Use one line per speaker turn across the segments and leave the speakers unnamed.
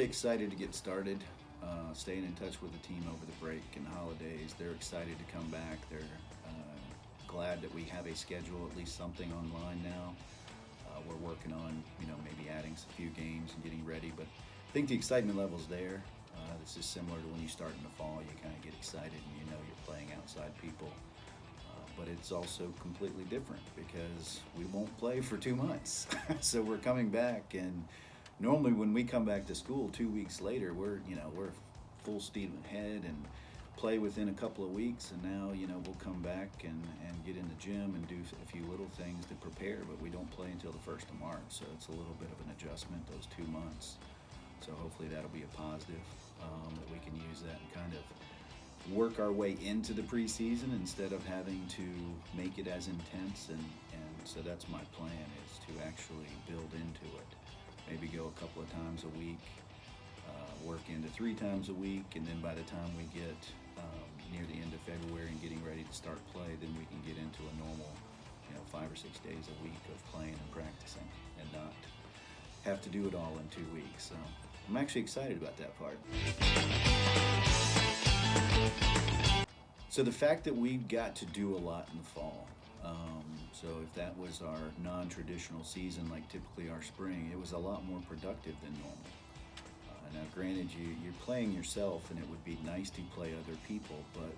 excited to get started, staying in touch with the team over the break and holidays. They're excited to come back. They're glad that we have a schedule, at least something online now. We're working on, maybe adding a few games and getting ready, but I think the excitement level's there. This is similar to when you start in the fall. You kind of get excited and you're playing outside people. But it's also completely different because we won't play for 2 months. So we're coming back, and normally when we come back to school 2 weeks later, we're full steam ahead and play within a couple of weeks. And now we'll come back and get in the gym and do a few little things to prepare, but we don't play until the 1st of March. So it's a little bit of an adjustment, those 2 months. So hopefully that'll be a positive, that we can use that and kind of work our way into the preseason instead of having to make it as intense. And so that's my plan, is to actually build into it. Maybe go a couple of times a week, work into 3 times a week, and then by the time we get near the end of February and getting ready to start play, then we can get into a normal 5 or 6 days a week of playing and practicing, and not have to do it all in 2 weeks. So I'm actually excited about that part. So the fact that we've got to do a lot in the fall, so if that was our non-traditional season, like typically our spring, it was a lot more productive than normal. Now granted, you're playing yourself, and it would be nice to play other people, but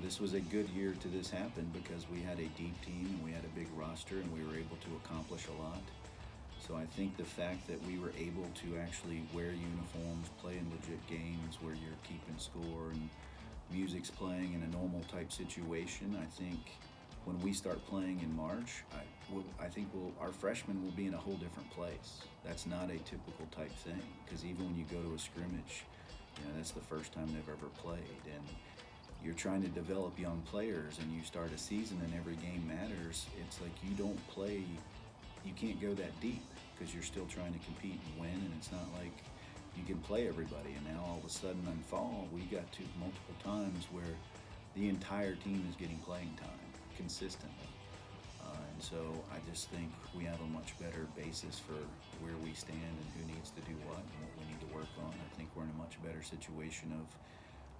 this was a good year to this happen because we had a deep team and we had a big roster and we were able to accomplish a lot. So I think the fact that we were able to actually wear uniforms, play in legit games where you're keeping score and music's playing in a normal type situation, I think when we start playing in March, I think our freshmen will be in a whole different place. That's not a typical type thing, because even when you go to a scrimmage, that's the first time they've ever played, and you're trying to develop young players and you start a season and every game matters. It's like you can't go that deep because you're still trying to compete and win, and it's not like you can play everybody. And now all of a sudden in fall, we got to multiple times where the entire team is getting playing time consistently. And so I just think we have a much better basis for where we stand and who needs to do what and what we need to work on. I think we're in a much better situation of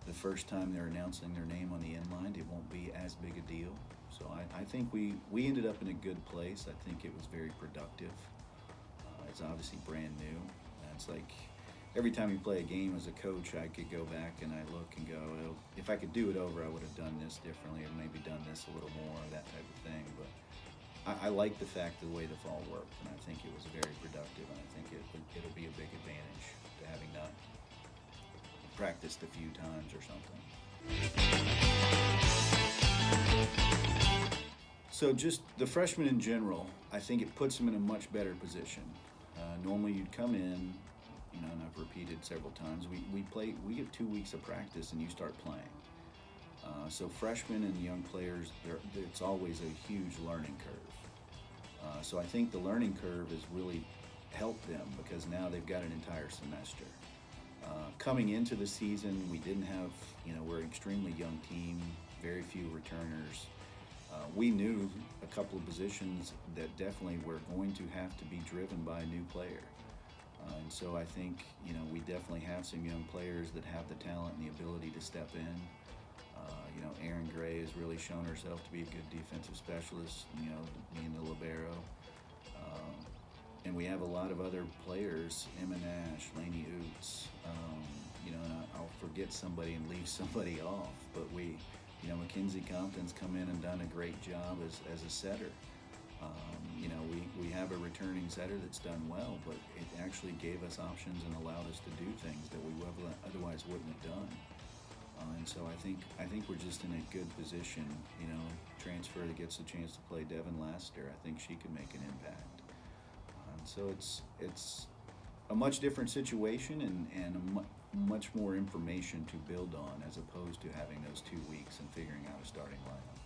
the first time they're announcing their name on the inline, it won't be as big a deal. So I think we ended up in a good place. I think it was very productive. It's obviously brand new. It's like every time you play a game as a coach, I could go back and I look and go, well, if I could do it over, I would have done this differently, or maybe done this a little more, that type of thing. But I like the fact of the way the fall worked, and I think it was very productive, and I think it'll be a big advantage to having not practiced a few times or something. So just the freshmen in general, I think it puts them in a much better position. Normally you'd come in, and I've repeated several times, we get 2 weeks of practice and you start playing. So freshmen and young players, it's always a huge learning curve. So I think the learning curve has really helped them because now they've got an entire semester. Coming into the season, we didn't have, we're an extremely young team, very few returners. We knew a couple of positions that definitely were going to have to be driven by a new player. And so I think, we definitely have some young players that have the talent and the ability to step in. Erin Gray has really shown herself to be a good defensive specialist, being the libero. And we have a lot of other players, Emma Nash, Lainey Oots, and I'll forget somebody and leave somebody off, but Mackenzie Compton's come in and done a great job as a setter. We have a returning setter that's done well, but it actually gave us options and allowed us to do things that we otherwise wouldn't have done. And so I think we're just in a good position. Transfer that gets a chance to play Devin Laster, I think she could make an impact. So it's a much different situation and much more information to build on, as opposed to having those 2 weeks and figuring out a starting lineup.